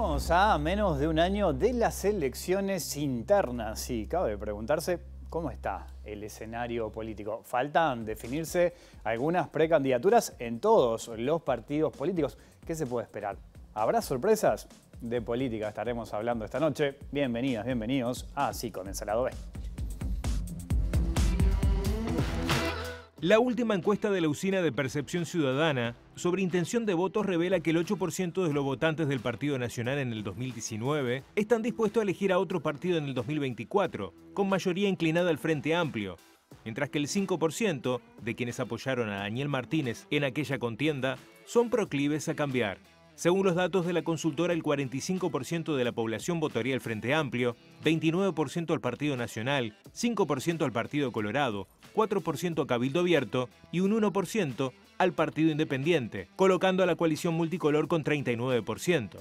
Estamos a menos de un año de las elecciones internas y cabe preguntarse cómo está el escenario político. Faltan definirse algunas precandidaturas en todos los partidos políticos. ¿Qué se puede esperar? ¿Habrá sorpresas? De política estaremos hablando esta noche. Bienvenidas, bienvenidos a Así Comienza el Lado B. La última encuesta de la Usina de Percepción Ciudadana sobre intención de votos revela que el 8% de los votantes del Partido Nacional en el 2019 están dispuestos a elegir a otro partido en el 2024, con mayoría inclinada al Frente Amplio, mientras que el 5% de quienes apoyaron a Daniel Martínez en aquella contienda son proclives a cambiar. Según los datos de la consultora, el 45% de la población votaría al Frente Amplio, 29% al Partido Nacional, 5% al Partido Colorado, 4% a Cabildo Abierto y un 1% al Partido Independiente, colocando a la coalición multicolor con 39%.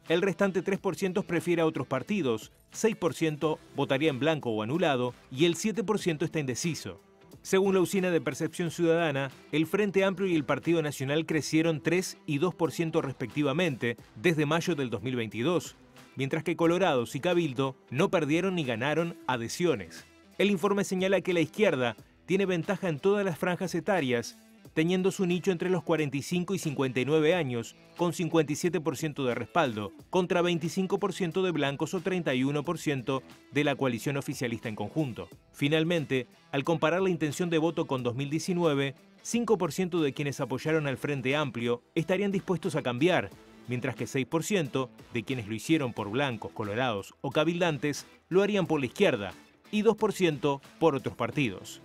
El restante 3% prefiere a otros partidos, 6% votaría en blanco o anulado y el 7% está indeciso. Según la Usina de Percepción Ciudadana, el Frente Amplio y el Partido Nacional crecieron 3 y 2% respectivamente desde mayo del 2022, mientras que Colorados y Cabildo no perdieron ni ganaron adhesiones. El informe señala que la izquierda tiene ventaja en todas las franjas etarias, teniendo su nicho entre los 45 y 59 años, con 57% de respaldo, contra 25% de blancos o 31% de la coalición oficialista en conjunto. Finalmente, al comparar la intención de voto con 2019, 5% de quienes apoyaron al Frente Amplio estarían dispuestos a cambiar, mientras que 6% de quienes lo hicieron por blancos, colorados o cabildantes lo harían por la izquierda y 2% por otros partidos.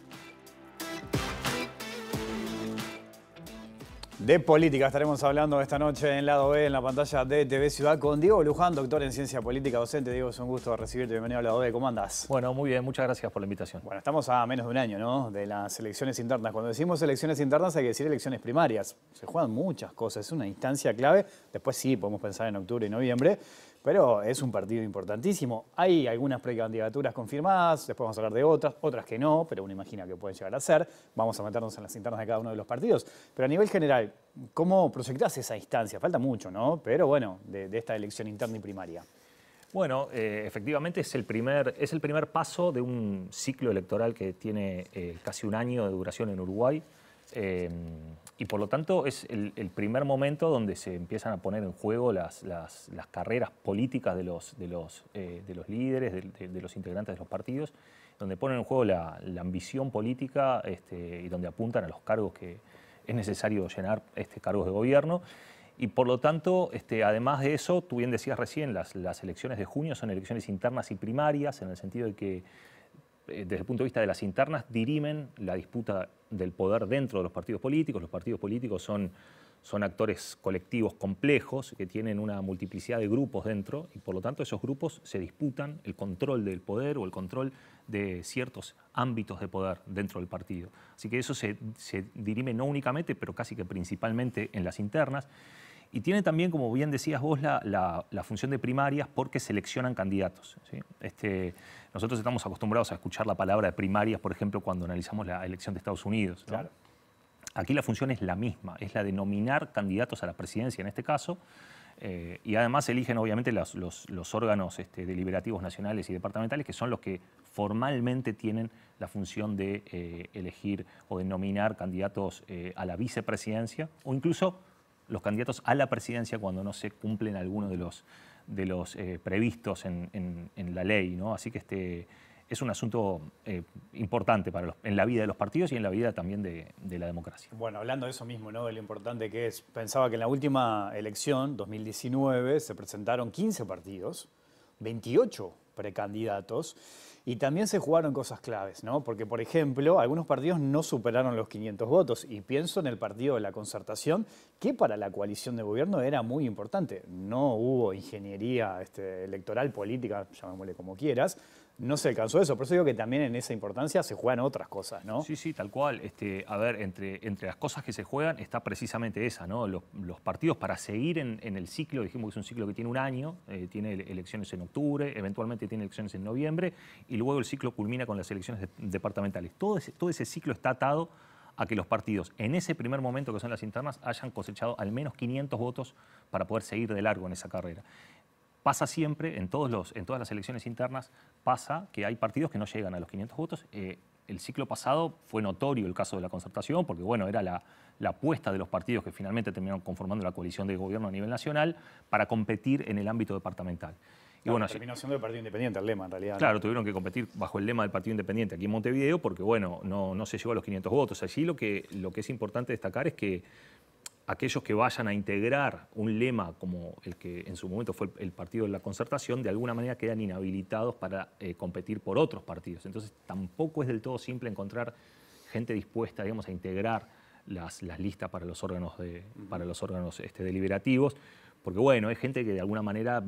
De política estaremos hablando esta noche en Lado B, en la pantalla de TV Ciudad, con Diego Luján, doctor en Ciencia Política, docente. Diego, es un gusto recibirte. Bienvenido a Lado B. ¿Cómo andás? Bueno, muy bien. Muchas gracias por la invitación. Bueno, estamos a menos de un año, ¿no?, de las elecciones internas. Cuando decimos elecciones internas hay que decir elecciones primarias. Se juegan muchas cosas, es una instancia clave. Después sí, podemos pensar en octubre y noviembre, pero es un partido importantísimo. Hay algunas precandidaturas confirmadas, después vamos a hablar de otras que no, pero uno imagina que pueden llegar a ser. Vamos a meternos en las internas de cada uno de los partidos. Pero a nivel general, ¿cómo proyectás esa instancia? Falta mucho, ¿no? Pero bueno, de esta elección interna y primaria. Bueno, efectivamente es el primer paso de un ciclo electoral que tiene casi un año de duración en Uruguay. Y por lo tanto es el primer momento donde se empiezan a poner en juego las carreras políticas de los líderes, de los integrantes de los partidos, donde ponen en juego la ambición política y donde apuntan a los cargos que es necesario llenar, cargos de gobierno. Y por lo tanto, además de eso, tú bien decías recién, las elecciones de junio son elecciones internas y primarias, en el sentido de que desde el punto de vista de las internas, dirimen la disputa del poder dentro de los partidos políticos. Los partidos políticos son actores colectivos complejos que tienen una multiplicidad de grupos dentro y por lo tanto esos grupos se disputan el control del poder o el control de ciertos ámbitos de poder dentro del partido. Así que eso se dirime no únicamente, pero casi que principalmente en las internas. Y tiene también, como bien decías vos, la función de primarias porque seleccionan candidatos, ¿sí? Nosotros estamos acostumbrados a escuchar la palabra de primarias, por ejemplo, cuando analizamos la elección de Estados Unidos, ¿no? Claro. Aquí la función es la misma, es la de nominar candidatos a la presidencia en este caso, y además eligen obviamente los órganos deliberativos nacionales y departamentales, que son los que formalmente tienen la función de elegir o de nominar candidatos a la vicepresidencia o incluso los candidatos a la presidencia cuando no se cumplen algunos de los previstos en la ley, ¿no? Así que es un asunto importante en la vida de los partidos y en la vida también de la democracia. Bueno, hablando de eso mismo, ¿no?, de lo importante que es, pensaba que en la última elección, 2019, se presentaron 15 partidos, 28 precandidatos, y también se jugaron cosas claves, ¿no? Porque, por ejemplo, algunos partidos no superaron los 500 votos, y pienso en el Partido de la Concertación, que para la coalición de gobierno era muy importante. No hubo ingeniería electoral, política, llamémosle como quieras, no se alcanzó eso. Por eso digo que también en esa importancia se juegan otras cosas, ¿no? Sí, sí, tal cual. A ver, entre las cosas que se juegan está precisamente esa, ¿no? Los partidos para seguir en el ciclo, dijimos que es un ciclo que tiene un año, tiene elecciones en octubre, eventualmente tiene elecciones en noviembre y luego el ciclo culmina con las elecciones departamentales. Todo ese ciclo está atado a que los partidos en ese primer momento, que son las internas, hayan cosechado al menos 500 votos para poder seguir de largo en esa carrera. pasa siempre, en todas las elecciones internas, pasa que hay partidos que no llegan a los 500 votos. El ciclo pasado fue notorio el caso de la Concertación, porque bueno, era la apuesta de los partidos que finalmente terminaron conformando la coalición de gobierno a nivel nacional para competir en el ámbito departamental. Y claro, bueno, terminó siendo el Partido Independiente el lema, en realidad. Claro, tuvieron que competir bajo el lema del Partido Independiente aquí en Montevideo porque, bueno, no se llegó a los 500 votos. Allí lo que es importante destacar es que aquellos que vayan a integrar un lema como el que en su momento fue el Partido de la Concertación, de alguna manera quedan inhabilitados para competir por otros partidos. Entonces, tampoco es del todo simple encontrar gente dispuesta, digamos, a integrar las listas para los órganos, deliberativos. Porque, bueno, hay gente que de alguna manera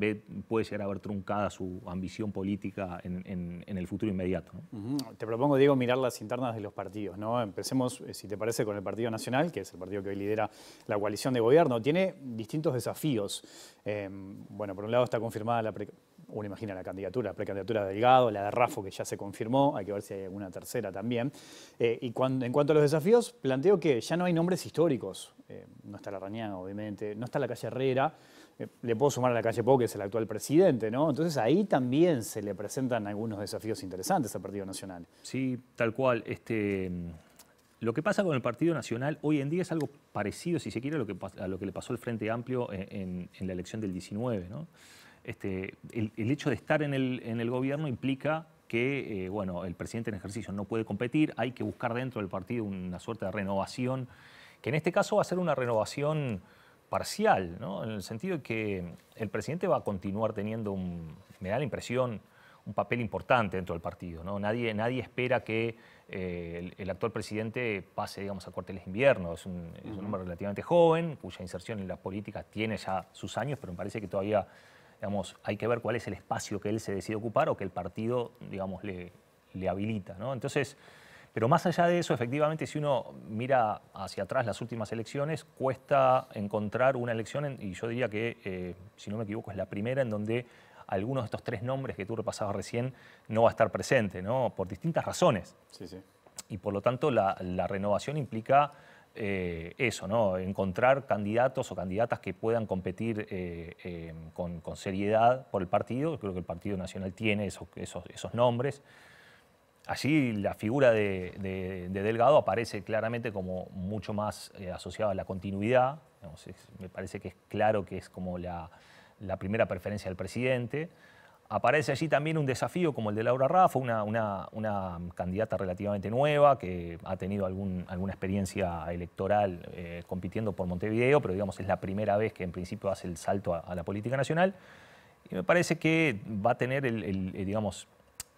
puede llegar a ver truncada su ambición política en el futuro inmediato, ¿no? Te propongo, Diego, mirar las internas de los partidos, ¿no? Empecemos, si te parece, con el Partido Nacional, que es el partido que hoy lidera la coalición de gobierno. Tiene distintos desafíos. Bueno, por un lado está confirmada uno imagina la candidatura, la precandidatura de Delgado, la de Raffo, que ya se confirmó, hay que ver si hay alguna tercera también. En cuanto a los desafíos, planteo que ya no hay nombres históricos. No está Larrañaga, obviamente, no está la calle Herrera. Le puedo sumar a la calle Pou, que es el actual presidente, ¿no? Entonces ahí también se le presentan algunos desafíos interesantes al Partido Nacional. Sí, tal cual. Lo que pasa con el Partido Nacional hoy en día es algo parecido, si se quiere, a lo que le pasó al Frente Amplio en la elección del 19, ¿no? El hecho de estar en el gobierno implica que bueno, el presidente en ejercicio no puede competir, hay que buscar dentro del partido una suerte de renovación, que en este caso va a ser una renovación parcial, ¿no? En el sentido de que el presidente va a continuar teniendo, me da la impresión, un papel importante dentro del partido, ¿no? Nadie espera que el actual presidente pase, digamos, a cuarteles de invierno. Es un hombre relativamente joven, cuya inserción en la política tiene ya sus años, pero me parece que todavía, digamos, hay que ver cuál es el espacio que él se decide ocupar o que el partido, digamos, le habilita, ¿no? Entonces, pero más allá de eso, efectivamente, si uno mira hacia atrás las últimas elecciones, cuesta encontrar una elección, y yo diría que, si no me equivoco, es la primera en donde alguno de estos tres nombres que tú repasabas recién no va a estar presente, ¿no? Por distintas razones. Sí, sí. Y por lo tanto, la renovación implica eso, ¿no? Encontrar candidatos o candidatas que puedan competir con seriedad por el partido. Creo que el Partido Nacional tiene esos nombres. Allí la figura de Delgado aparece claramente como mucho más asociada a la continuidad. Digamos, me parece que es claro que es como la primera preferencia del presidente. Aparece allí también un desafío como el de Laura Raffo, una candidata relativamente nueva que ha tenido alguna experiencia electoral compitiendo por Montevideo, pero digamos es la primera vez que en principio hace el salto a la política nacional. Y me parece que va a tener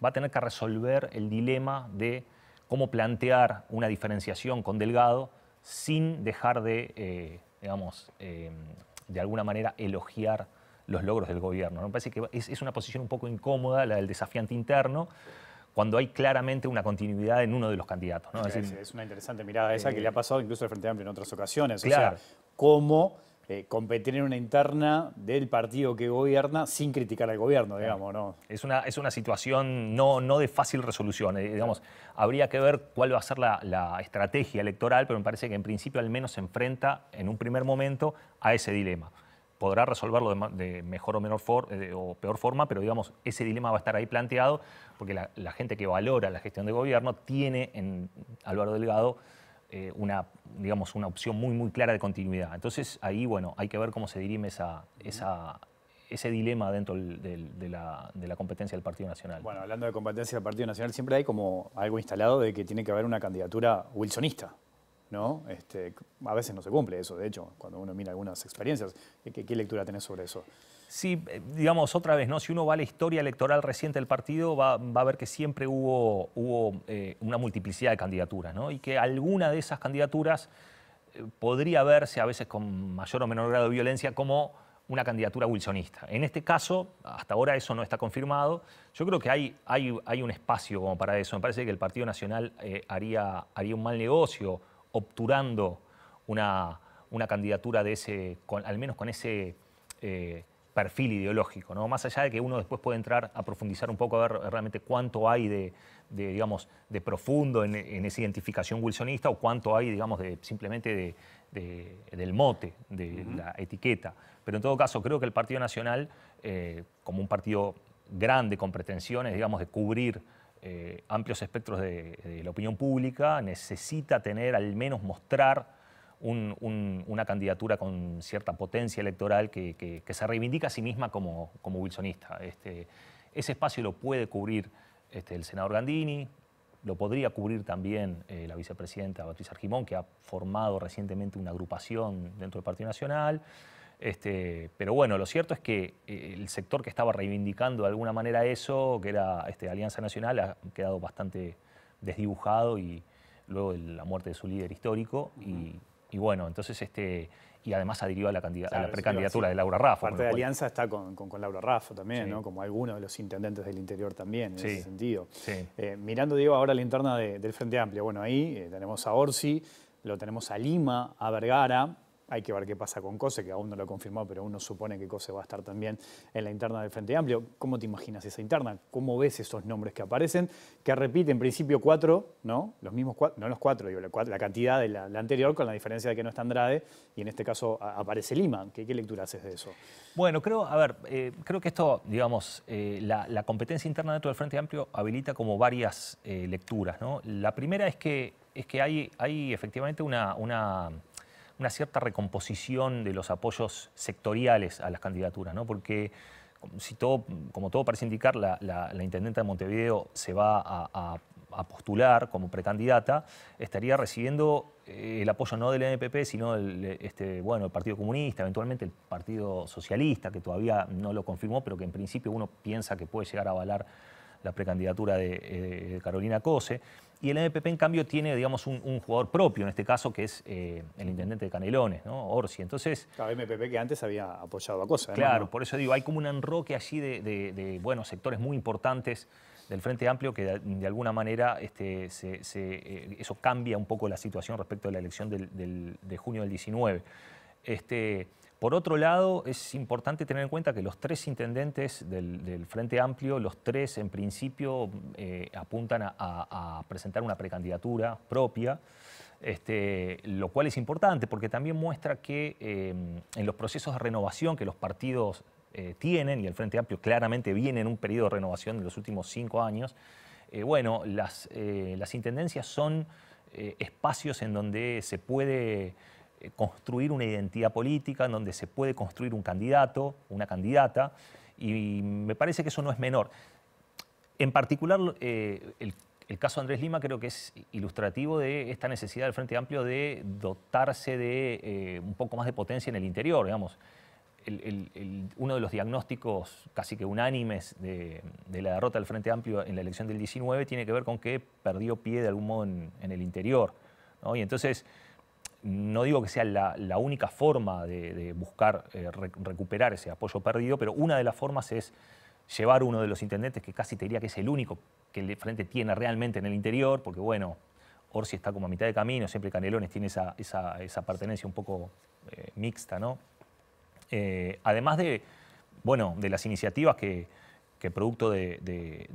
va a tener que resolver el dilema de cómo plantear una diferenciación con Delgado sin dejar de, de alguna manera elogiar los logros del gobierno, ¿no? Me parece que es una posición un poco incómoda, la del desafiante interno, cuando hay claramente una continuidad en uno de los candidatos, ¿no? Es una interesante mirada esa que le ha pasado incluso al Frente Amplio en otras ocasiones. Claro. O sea, cómo competir en una interna del partido que gobierna sin criticar al gobierno, digamos, ¿no? Es una situación no de fácil resolución. Digamos, habría que ver cuál va a ser la estrategia electoral, pero me parece que en principio al menos se enfrenta en un primer momento a ese dilema. Podrá resolverlo de mejor o peor forma, pero digamos, ese dilema va a estar ahí planteado porque la gente que valora la gestión de gobierno tiene en Álvaro Delgado una opción muy clara de continuidad. Entonces ahí, bueno, hay que ver cómo se dirime ese dilema dentro de la competencia del Partido Nacional. Bueno, hablando de competencia del Partido Nacional, siempre hay como algo instalado de que tiene que haber una candidatura wilsonista, ¿no? A veces no se cumple eso, de hecho, cuando uno mira algunas experiencias. ¿Qué lectura tenés sobre eso? Sí, digamos otra vez, ¿no? Si uno va a la historia electoral reciente del partido, va a ver que siempre hubo una multiplicidad de candidaturas, ¿no? Y que alguna de esas candidaturas podría verse, a veces con mayor o menor grado de violencia, como una candidatura wilsonista. En este caso, hasta ahora eso no está confirmado. Yo creo que hay un espacio como para eso. Me parece que el Partido Nacional haría un mal negocio obturando una candidatura de al menos con ese perfil ideológico, ¿no? Más allá de que uno después puede entrar a profundizar un poco a ver realmente cuánto hay digamos, de profundo en esa identificación wilsonista o cuánto hay, digamos, simplemente del mote, de la etiqueta. Pero en todo caso, creo que el Partido Nacional, como un partido grande, con pretensiones, digamos, de cubrir amplios espectros de la opinión pública, necesita tener, al menos mostrar una candidatura con cierta potencia electoral que se reivindica a sí misma como wilsonista. Ese espacio lo puede cubrir el senador Gandini, lo podría cubrir también la vicepresidenta Beatriz Argimón, que ha formado recientemente una agrupación dentro del Partido Nacional. Pero bueno, lo cierto es que el sector que estaba reivindicando de alguna manera eso, que era Alianza Nacional, ha quedado bastante desdibujado y luego de la muerte de su líder histórico. Y bueno, entonces y además adhirió a la precandidatura de Laura Raffo. Parte de Alianza está con Laura Raffo también, sí, ¿no? Como algunos de los intendentes del interior también, en sí, ese sentido. Sí. Mirando, Diego, ahora la interna del Frente Amplio. Bueno, ahí tenemos a Orsi, lo tenemos a Lima, a Vergara. Hay que ver qué pasa con Cose, que aún no lo confirmó, pero uno supone que Cose va a estar también en la interna del Frente Amplio. ¿Cómo te imaginas esa interna? ¿Cómo ves esos nombres que aparecen? Que repite en principio 4, ¿no? Los mismos 4, no los 4, digo, la cantidad de la anterior, con la diferencia de que no está Andrade, y en este caso aparece Lima. ¿Qué lectura haces de eso? Bueno, creo que esto, digamos, la competencia interna dentro del Frente Amplio habilita como varias lecturas, ¿no? La primera es que hay efectivamente una cierta recomposición de los apoyos sectoriales a las candidaturas, ¿no? Porque como todo parece indicar, la intendenta de Montevideo se va a postular como precandidata, estaría recibiendo el apoyo no del NPP, sino del Partido Comunista, eventualmente el Partido Socialista, que todavía no lo confirmó, pero que en principio uno piensa que puede llegar a avalar la precandidatura de Carolina Cose. Y el NPP, en cambio, tiene, digamos, un jugador propio, en este caso, que es el intendente de Canelones, ¿no? Orsi. Entonces, claro, MPP que antes había apoyado a Cose. Claro, ¿no? por eso digo, hay como un enroque allí de sectores muy importantes del Frente Amplio que de alguna manera eso cambia un poco la situación respecto de la elección de junio del 19. Por otro lado, es importante tener en cuenta que los 3 intendentes del Frente Amplio, los 3 en principio apuntan a presentar una precandidatura propia, lo cual es importante porque también muestra que en los procesos de renovación que los partidos tienen, y el Frente Amplio claramente viene en un periodo de renovación de los últimos 5 años, las intendencias son espacios en donde se puede construir una identidad política, en donde se puede construir un candidato, una candidata, y me parece que eso no es menor. En particular, el caso de Andrés Lima creo que es ilustrativo de esta necesidad del Frente Amplio de dotarse de un poco más de potencia en el interior, digamos. Uno de los diagnósticos casi que unánimes de la derrota del Frente Amplio en la elección del 19 tiene que ver con que perdió pie de algún modo en el interior, ¿no? Y entonces, no digo que sea la única forma de buscar recuperar ese apoyo perdido, pero una de las formas es llevar uno de los intendentes, que casi te diría que es el único que el Frente tiene realmente en el interior, porque bueno, Orsi está como a mitad de camino, siempre Canelones tiene esa pertenencia un poco mixta, ¿no? Además de las iniciativas que producto de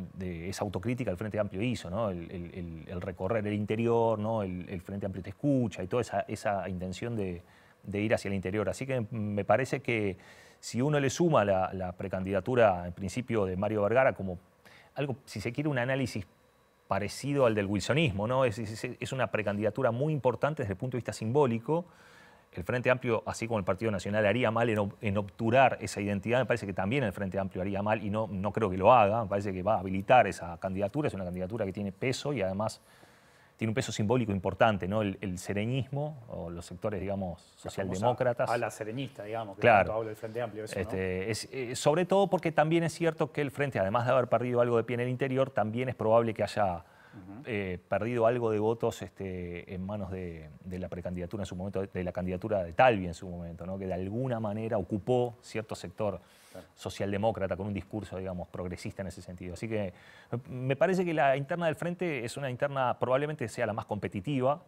esa autocrítica el Frente Amplio hizo, ¿no? El recorrer el interior, ¿no? El Frente Amplio te escucha y toda esa intención de ir hacia el interior. Así que me parece que si uno le suma la precandidatura, en principio, de Mario Vergara como algo, si se quiere, un análisis parecido al del wilsonismo, ¿no? Es una precandidatura muy importante desde el punto de vista simbólico. El Frente Amplio, así como el Partido Nacional, haría mal en obturar esa identidad. Me parece que también el Frente Amplio haría mal y no creo que lo haga. Me parece que va a habilitar esa candidatura. Es una candidatura que tiene peso y además tiene un peso simbólico importante, ¿no? El sereñismo o los sectores, digamos, socialdemócratas. A la serenista, digamos, que claro. Habla del Frente Amplio. Eso, ¿no? Sobre todo porque también es cierto que el Frente, además de haber perdido algo de pie en el interior, también es probable que haya perdido algo de votos en manos de la precandidatura en su momento, de la candidatura de Talvi en su momento, ¿no? Que de alguna manera ocupó cierto sector socialdemócrata con un discurso, digamos, progresista en ese sentido. Así que me parece que la interna del Frente es una interna, probablemente sea la más competitiva,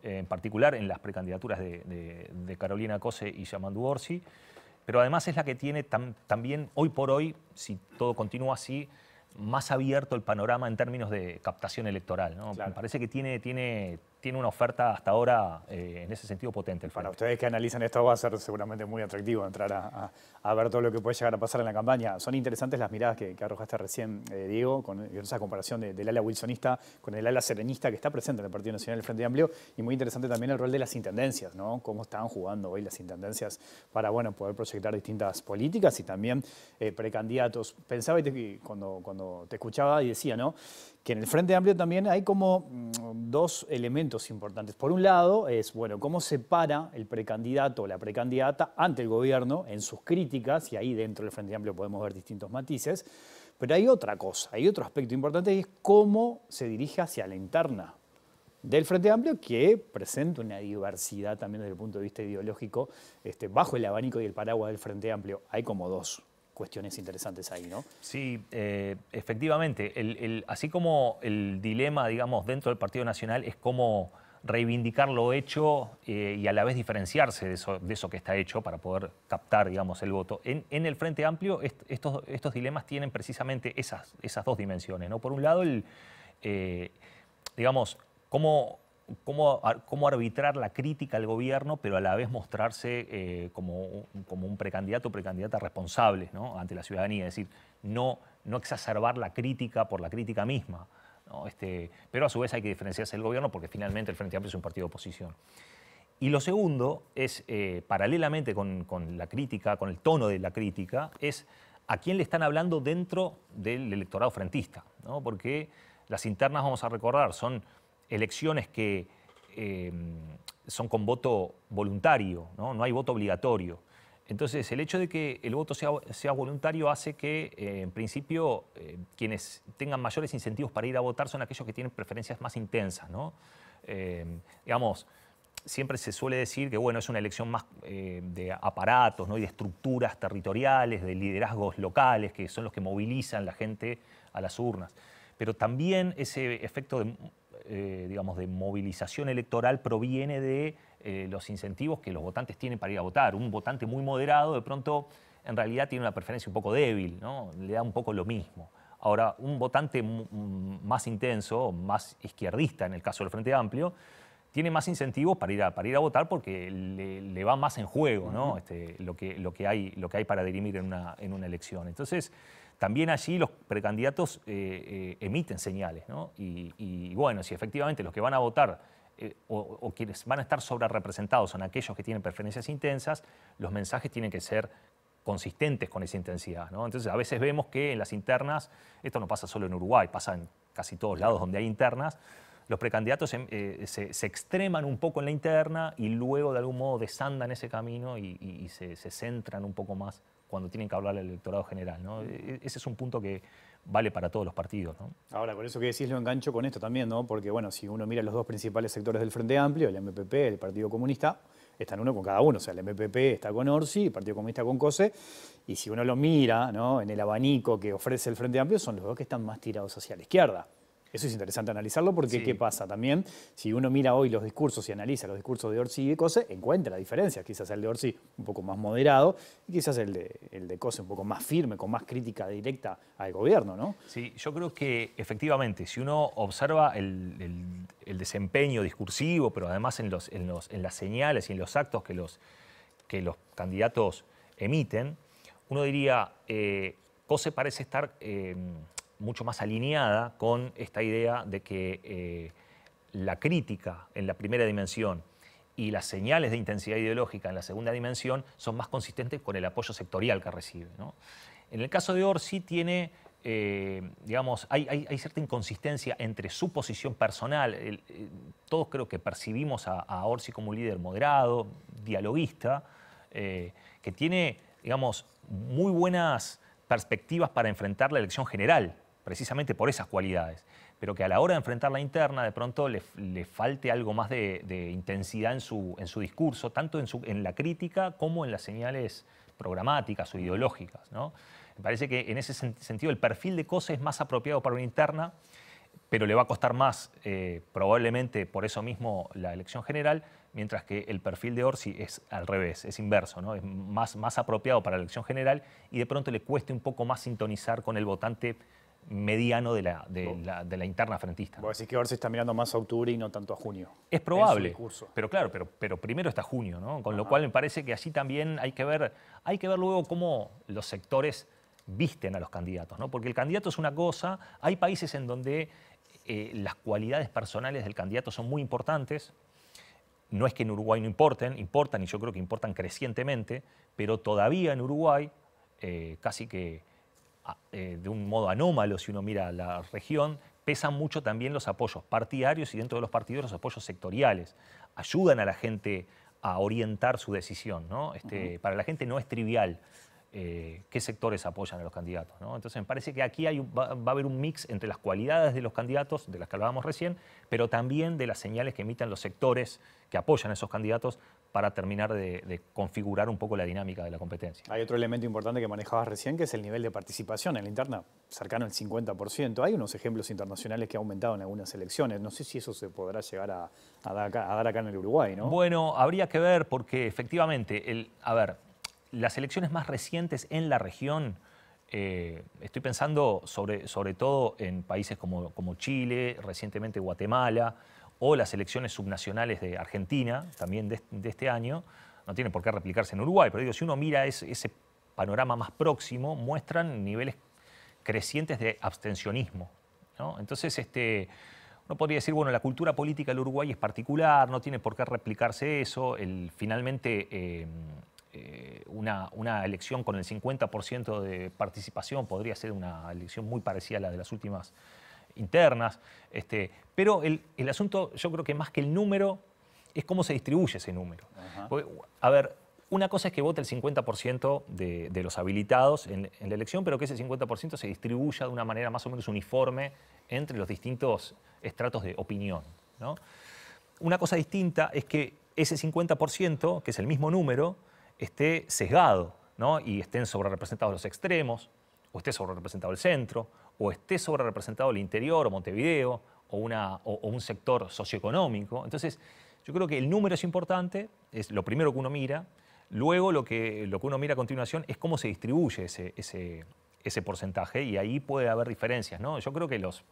en particular en las precandidaturas de Carolina Cose y Yamandu Orsi. pero además es la que tiene también, hoy por hoy, si todo continúa así, más abierto el panorama en términos de captación electoral, ¿no? Claro. Me parece que tiene una oferta hasta ahora en ese sentido potente. Para ustedes que analizan esto va a ser seguramente muy atractivo entrar a ver todo lo que puede llegar a pasar en la campaña. Son interesantes las miradas que arrojaste recién, Diego, con esa comparación del ala wilsonista con el ala serenista que está presente en el Partido Nacional del Frente Amplio, y muy interesante también el rol de las intendencias, ¿no? Cómo están jugando hoy las intendencias para, bueno, poder proyectar distintas políticas y también precandidatos. Pensaba cuando te escuchaba y decía, ¿no?, que en el Frente Amplio también hay como dos elementos importantes. Por un lado es, bueno, cómo se para el precandidato o la precandidata ante el gobierno en sus críticas, y ahí dentro del Frente Amplio podemos ver distintos matices, pero hay otra cosa, hay otro aspecto importante, y es cómo se dirige hacia la interna del Frente Amplio, que presenta una diversidad también desde el punto de vista ideológico, bajo el abanico y el paraguas del Frente Amplio. Hay como dos cuestiones interesantes ahí, ¿no? Sí, efectivamente. Así como el dilema, digamos, dentro del Partido Nacional es cómo reivindicar lo hecho y a la vez diferenciarse de eso que está hecho para poder captar, digamos, el voto. En el Frente Amplio estos dilemas tienen precisamente esas dos dimensiones, ¿no? Por un lado, digamos, cómo arbitrar la crítica al gobierno, pero a la vez mostrarse como un precandidato o precandidata responsable, ¿no?, ante la ciudadanía. Es decir, no exacerbar la crítica por la crítica misma, ¿no? Pero a su vez hay que diferenciarse del gobierno porque finalmente el Frente Amplio es un partido de oposición. Y lo segundo es, paralelamente con la crítica, con el tono de la crítica, es a quién le están hablando dentro del electorado frentista, ¿no? Porque las internas, vamos a recordar, son elecciones que son con voto voluntario, ¿no? No hay voto obligatorio. Entonces, el hecho de que el voto sea voluntario hace que, en principio, quienes tengan mayores incentivos para ir a votar son aquellos que tienen preferencias más intensas, ¿no? Digamos, siempre se suele decir que, bueno, es una elección más de aparatos, ¿no?, y de estructuras territoriales, de liderazgos locales, que son los que movilizan la gente a las urnas. Pero también ese efecto digamos, de movilización electoral proviene de los incentivos que los votantes tienen para ir a votar. Un votante muy moderado, de pronto, en realidad tiene una preferencia un poco débil, ¿no? Le da un poco lo mismo. Ahora, un votante más intenso, más izquierdista, en el caso del Frente Amplio, tiene más incentivos para ir a votar porque le va más en juego, ¿no? Lo que hay para dirimir en una elección. Entonces, también allí los precandidatos emiten señales, ¿no? Y bueno, si efectivamente los que van a votar o quienes van a estar sobrerepresentados son aquellos que tienen preferencias intensas, los mensajes tienen que ser consistentes con esa intensidad, ¿no? Entonces, a veces vemos que en las internas, esto no pasa solo en Uruguay, pasa en casi todos lados donde hay internas, los precandidatos se extreman un poco en la interna y luego de algún modo desandan ese camino y se centran un poco más cuando tienen que hablar al electorado general, ¿no? Ese es un punto que vale para todos los partidos, ¿no? Ahora, por eso que decís lo engancho con esto también, ¿no? Porque, bueno, si uno mira los dos principales sectores del Frente Amplio, el MPP, el Partido Comunista, están uno con cada uno. O sea, el MPP está con Orsi, el Partido Comunista con COSE, y si uno lo mira, ¿no?, en el abanico que ofrece el Frente Amplio, son los dos que están más tirados hacia la izquierda. Eso es interesante analizarlo porque, sí, ¿qué pasa? También, si uno mira hoy los discursos y analiza los discursos de Orsi y de COSE, encuentra diferencias. Quizás el de Orsi un poco más moderado y quizás el de COSE un poco más firme, con más crítica directa al gobierno, ¿no? Sí, yo creo que efectivamente, si uno observa el desempeño discursivo, pero además en las señales y en los actos que los candidatos emiten, uno diría, COSE parece estar mucho más alineada con esta idea de que la crítica en la primera dimensión y las señales de intensidad ideológica en la segunda dimensión son más consistentes con el apoyo sectorial que recibe, ¿no? En el caso de Orsi tiene, digamos, hay cierta inconsistencia entre su posición personal. Todos creo que percibimos a Orsi como un líder moderado, dialoguista, que tiene, digamos, muy buenas perspectivas para enfrentar la elección general, precisamente por esas cualidades, pero que a la hora de enfrentar la interna de pronto le falte algo más de intensidad en su discurso, tanto en la crítica como en las señales programáticas o ideológicas, ¿no? Me parece que en ese sentido el perfil de COSE es más apropiado para una interna, pero le va a costar más, probablemente por eso mismo, la elección general, mientras que el perfil de Orsi es al revés, es inverso, ¿no? Es más apropiado para la elección general y de pronto le cueste un poco más sintonizar con el votante mediano de la interna frentista. Vos decís que Orsi está mirando más a octubre y no tanto a junio. Es probable, pero claro, pero primero está junio, ¿no? Con lo cual me parece que allí también hay que ver luego cómo los sectores visten a los candidatos, ¿no? Porque el candidato es una cosa, hay países en donde las cualidades personales del candidato son muy importantes. No es que en Uruguay no importan y yo creo que importan crecientemente, pero todavía en Uruguay, casi que de un modo anómalo si uno mira la región, pesan mucho también los apoyos partidarios y dentro de los partidos los apoyos sectoriales. Ayudan a la gente a orientar su decisión, ¿no? Para la gente no es trivial qué sectores apoyan a los candidatos, ¿no? Entonces me parece que aquí va a haber un mix entre las cualidades de los candidatos, de las que hablábamos recién, pero también de las señales que emiten los sectores que apoyan a esos candidatos para terminar de configurar un poco la dinámica de la competencia. Hay otro elemento importante que manejabas recién, que es el nivel de participación en la interna, cercano al 50%. Hay unos ejemplos internacionales que ha aumentado en algunas elecciones. No sé si eso se podrá llegar a dar acá en el Uruguay, ¿no? Bueno, habría que ver porque efectivamente, las elecciones más recientes en la región, estoy pensando sobre todo en países como Chile, recientemente Guatemala, o las elecciones subnacionales de Argentina, también de este año, no tiene por qué replicarse en Uruguay, pero digo, si uno mira ese panorama más próximo, muestran niveles crecientes de abstencionismo, ¿no? Entonces, uno podría decir, bueno, la cultura política del Uruguay es particular, no tiene por qué replicarse eso, finalmente una elección con el 50% de participación podría ser una elección muy parecida a la de las últimas internas, pero el asunto, yo creo que más que el número, es cómo se distribuye ese número. Porque, a ver, una cosa es que vote el 50% de los habilitados en la elección, pero que ese 50% se distribuya de una manera más o menos uniforme entre los distintos estratos de opinión, ¿no? Una cosa distinta es que ese 50%, que es el mismo número, esté sesgado, ¿no? Y estén sobrerepresentados los extremos, o esté sobrerepresentado el centro, o esté sobrerepresentado el interior o Montevideo, o un sector socioeconómico. Entonces, yo creo que el número es importante, es lo primero que uno mira. Luego lo que uno mira a continuación es cómo se distribuye ese porcentaje, y ahí puede haber diferencias, ¿no? Yo creo que los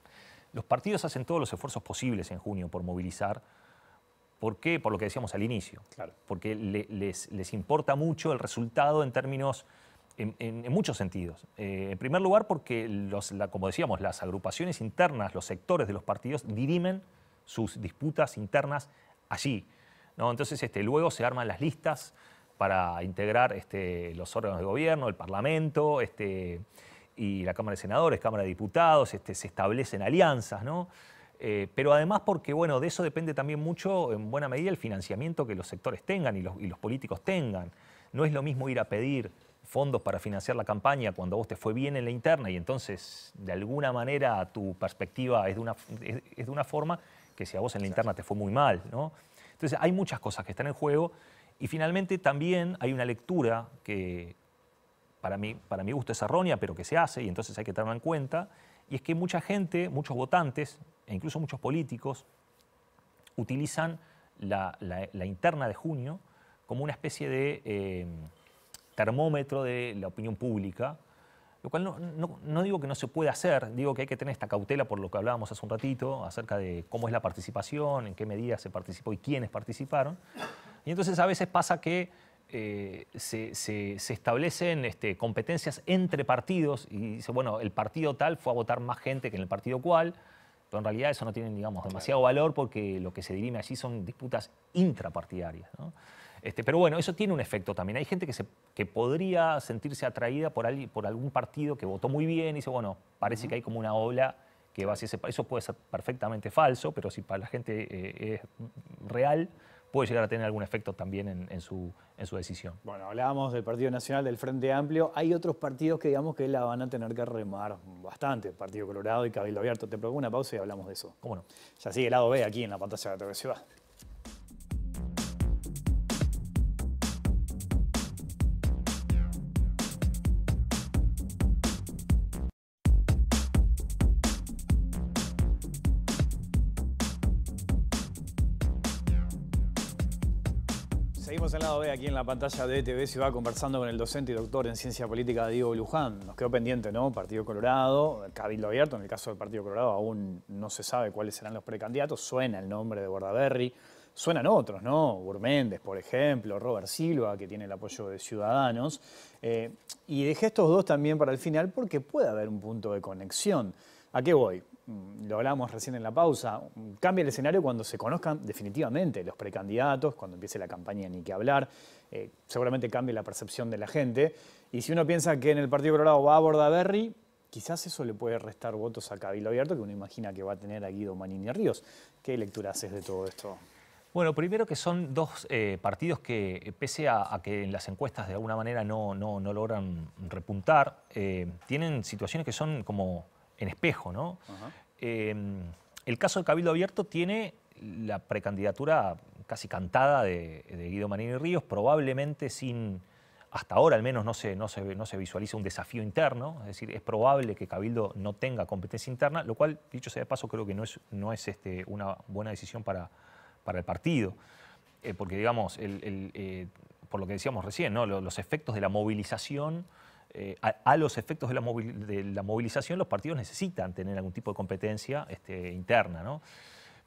partidos hacen todos los esfuerzos posibles en junio por movilizar. ¿Por qué? Por lo que decíamos al inicio. Claro. Porque les importa mucho el resultado en términos, en muchos sentidos. En primer lugar, porque, como decíamos, las agrupaciones internas, los sectores de los partidos dirimen sus disputas internas allí, ¿no? Entonces, luego se arman las listas para integrar los órganos de gobierno, el Parlamento, y la Cámara de Senadores, Cámara de Diputados, se establecen alianzas, ¿no? Pero además porque, bueno, de eso depende también mucho, en buena medida, el financiamiento que los sectores tengan y los políticos tengan. No es lo mismo ir a pedir fondos para financiar la campaña cuando a vos te fue bien en la interna y entonces, de alguna manera, tu perspectiva es de una forma que si a vos en la interna te fue muy mal, ¿no? Entonces, hay muchas cosas que están en juego y finalmente también hay una lectura que para mi gusto es errónea, pero que se hace y entonces hay que tenerla en cuenta, y es que mucha gente, muchos votantes e incluso muchos políticos utilizan la interna de junio como una especie de termómetro de la opinión pública, lo cual no digo que no se puede hacer, digo que hay que tener esta cautela por lo que hablábamos hace un ratito acerca de cómo es la participación, en qué medida se participó y quiénes participaron. Y entonces a veces pasa que se establecen competencias entre partidos y dice, bueno, el partido tal fue a votar más gente que en el partido cual, pero en realidad eso no tiene, digamos, demasiado valor porque lo que se dirime allí son disputas intrapartidarias, ¿no? Pero bueno, eso tiene un efecto también. Hay gente que podría sentirse atraída por algún partido que votó muy bien y dice, bueno, parece que hay como una ola que va hacia ese. Eso puede ser perfectamente falso, pero si para la gente es real, puede llegar a tener algún efecto también en su decisión. Bueno, hablábamos del Partido Nacional, del Frente Amplio. Hay otros partidos que digamos que la van a tener que remar bastante. Partido Colorado y Cabildo Abierto. Te propongo una pausa y hablamos de eso. ¿Cómo no? Ya sigue el lado B aquí en la pantalla de TV Ciudad. Seguimos en lado B aquí en la pantalla de TV Ciudad conversando con el docente y doctor en Ciencia Política Diego Luján. Nos quedó pendiente, ¿no? Partido Colorado, Cabildo Abierto. En el caso del Partido Colorado aún no se sabe cuáles serán los precandidatos. Suena el nombre de Bordaberry, suenan otros, ¿no? Burméndez, por ejemplo, Robert Silva, que tiene el apoyo de Ciudadanos. Y dejé estos dos también para el final porque puede haber un punto de conexión. ¿A qué voy? Lo hablábamos recién en la pausa, cambia el escenario cuando se conozcan definitivamente los precandidatos, cuando empiece la campaña ni que hablar, seguramente cambie la percepción de la gente. Y si uno piensa que en el Partido Colorado va a Bordaberry, quizás eso le puede restar votos a Cabildo Abierto, que uno imagina que va a tener a Guido Manini Ríos. ¿Qué lectura haces de todo esto? Bueno, primero que son dos partidos que, pese a que en las encuestas de alguna manera no logran repuntar, tienen situaciones que son como en espejo, ¿no? El caso de Cabildo Abierto tiene la precandidatura casi cantada de Guido Manini Ríos, probablemente sin, hasta ahora al menos no se visualiza un desafío interno, es decir, es probable que Cabildo no tenga competencia interna, lo cual, dicho sea de paso, creo que no es una buena decisión para el partido, porque digamos, por lo que decíamos recién, ¿no? Los efectos de la movilización, a los efectos de la movilización los partidos necesitan tener algún tipo de competencia interna, ¿no?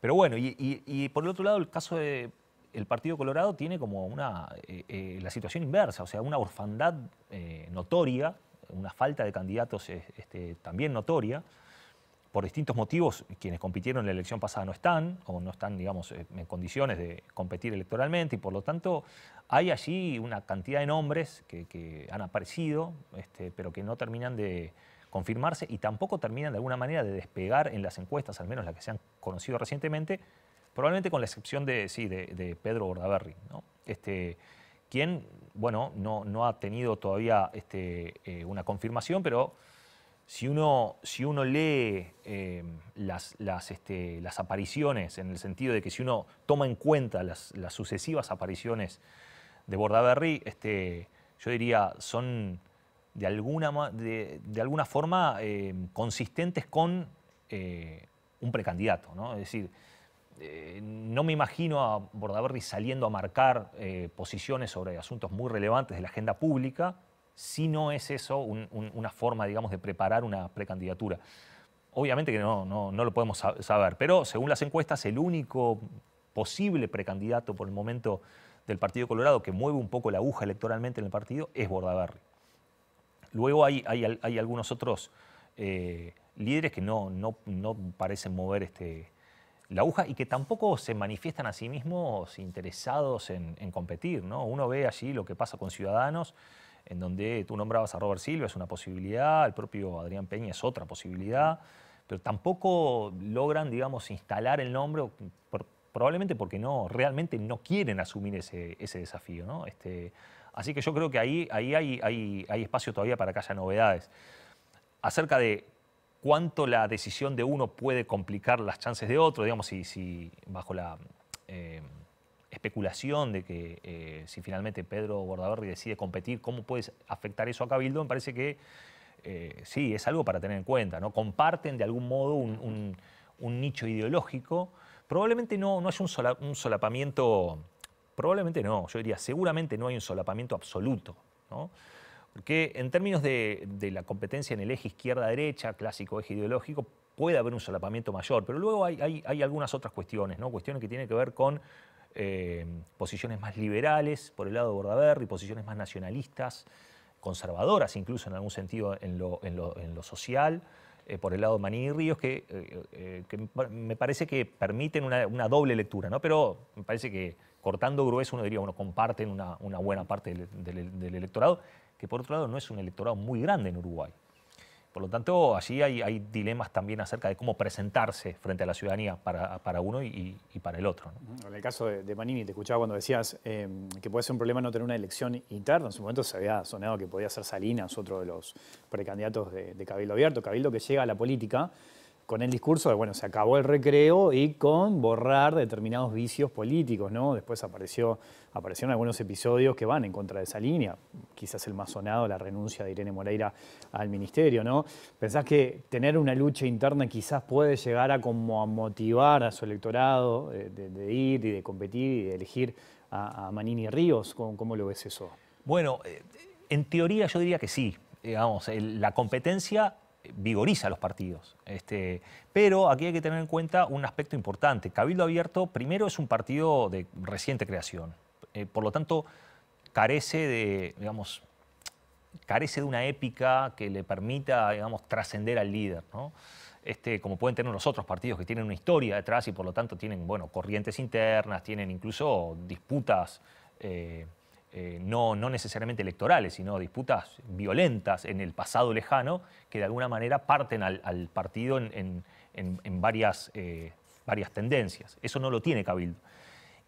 Pero bueno, y por el otro lado el caso del Partido Colorado tiene como la situación inversa, o sea, una orfandad notoria, una falta de candidatos también notoria. Por distintos motivos, quienes compitieron en la elección pasada no están, o no están, digamos, en condiciones de competir electoralmente, y por lo tanto hay allí una cantidad de nombres que han aparecido, pero que no terminan de confirmarse y tampoco terminan de alguna manera de despegar en las encuestas, al menos las que se han conocido recientemente, probablemente con la excepción de Pedro Bordaberry, ¿no? Quien, bueno, no ha tenido todavía una confirmación, pero si uno lee las apariciones, en el sentido de que si uno toma en cuenta las sucesivas apariciones de Bordaberry, yo diría son de alguna forma consistentes con un precandidato, ¿no? Es decir, no me imagino a Bordaberry saliendo a marcar posiciones sobre asuntos muy relevantes de la agenda pública, si no es eso una forma, digamos, de preparar una precandidatura. Obviamente que no lo podemos saber, pero según las encuestas, el único posible precandidato por el momento del Partido Colorado que mueve un poco la aguja electoralmente en el partido es Bordaberry. Luego hay algunos otros líderes que no parecen mover la aguja y que tampoco se manifiestan a sí mismos interesados en competir, ¿no? Uno ve allí lo que pasa con Ciudadanos, en donde tú nombrabas a Robert Silva, es una posibilidad, el propio Adrián Peña es otra posibilidad, pero tampoco logran, digamos, instalar el nombre, probablemente porque realmente no quieren asumir ese desafío, ¿no? Así que yo creo que ahí hay espacio todavía para que haya novedades. Acerca de cuánto la decisión de uno puede complicar las chances de otro, digamos, si bajo la especulación de que si finalmente Pedro Bordaberry decide competir, ¿cómo puede afectar eso a Cabildo? Me parece que sí, es algo para tener en cuenta, ¿no? Comparten de algún modo un nicho ideológico. Probablemente no es un solapamiento, probablemente no, yo diría seguramente no hay un solapamiento absoluto, ¿no? Porque en términos de la competencia en el eje izquierda-derecha, clásico eje ideológico, puede haber un solapamiento mayor, pero luego hay algunas otras cuestiones, ¿no? Cuestiones que tienen que ver con posiciones más liberales por el lado de Bordaberry, posiciones más nacionalistas, conservadoras incluso en algún sentido en lo social, por el lado de Manini Ríos, que me parece que permiten una doble lectura, ¿no? Pero me parece que cortando grueso uno diría, bueno, comparten una buena parte del electorado, que por otro lado no es un electorado muy grande en Uruguay. Por lo tanto, allí hay dilemas también acerca de cómo presentarse frente a la ciudadanía para uno y para el otro, ¿no? En el caso de Manini, te escuchaba cuando decías que puede ser un problema no tener una elección interna. En su momento se había sonado que podía ser Salinas, otro de los precandidatos de Cabildo Abierto. Cabildo que llega a la política con el discurso de, bueno, se acabó el recreo y con borrar determinados vicios políticos, ¿no? Después aparecieron algunos episodios que van en contra de esa línea, quizás el más sonado, la renuncia de Irene Moreira al ministerio, ¿no? ¿Pensás que tener una lucha interna quizás puede llegar a como a motivar a su electorado de ir y de competir y de elegir a Manini Ríos? ¿Cómo lo ves eso? Bueno, en teoría yo diría que sí. Digamos, la competencia vigoriza los partidos. Pero aquí hay que tener en cuenta un aspecto importante. Cabildo Abierto, primero, es un partido de reciente creación. Por lo tanto, carece de una épica que le permita, digamos, trascender al líder, ¿no? Como pueden tener los otros partidos que tienen una historia detrás y por lo tanto tienen, bueno, corrientes internas, tienen incluso disputas no necesariamente electorales, sino disputas violentas en el pasado lejano que de alguna manera parten al partido en varias tendencias. Eso no lo tiene Cabildo.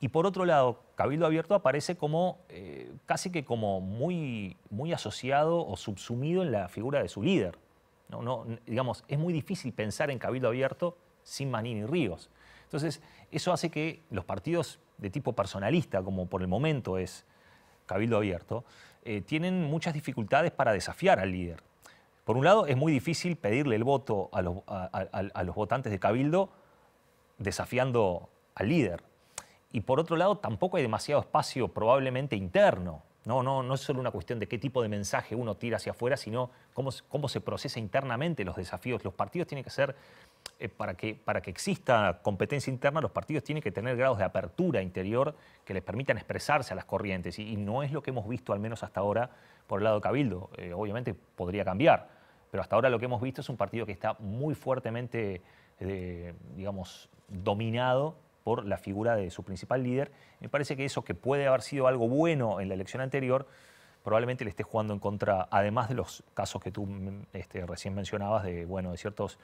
Y por otro lado, Cabildo Abierto aparece como casi que como muy asociado o subsumido en la figura de su líder. Digamos, es muy difícil pensar en Cabildo Abierto sin Manini Ríos. Entonces, eso hace que los partidos de tipo personalista, como por el momento es Cabildo Abierto, tienen muchas dificultades para desafiar al líder. Por un lado, es muy difícil pedirle el voto a los votantes de Cabildo desafiando al líder. Y por otro lado, tampoco hay demasiado espacio probablemente interno. No es solo una cuestión de qué tipo de mensaje uno tira hacia afuera, sino cómo se procesa internamente los desafíos. Los partidos tienen que ser, para que exista competencia interna, los partidos tienen que tener grados de apertura interior que les permitan expresarse a las corrientes. Y no es lo que hemos visto, al menos hasta ahora, por el lado de Cabildo. Obviamente podría cambiar, pero hasta ahora lo que hemos visto es un partido que está muy fuertemente, digamos, dominado por la figura de su principal líder. Me parece que eso, que puede haber sido algo bueno en la elección anterior, probablemente le esté jugando en contra, además de los casos que tú recién mencionabas, de ciertos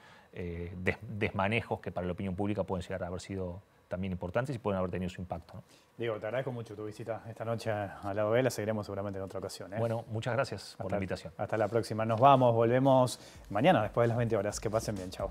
desmanejos que para la opinión pública pueden llegar a haber sido también importantes y pueden haber tenido su impacto, ¿no? Diego, te agradezco mucho tu visita esta noche a la OE, la seguiremos seguramente en otra ocasión, ¿eh? Bueno, muchas gracias por la invitación. Hasta la próxima. Nos vamos, volvemos mañana después de las 20 horas. Que pasen bien, chao.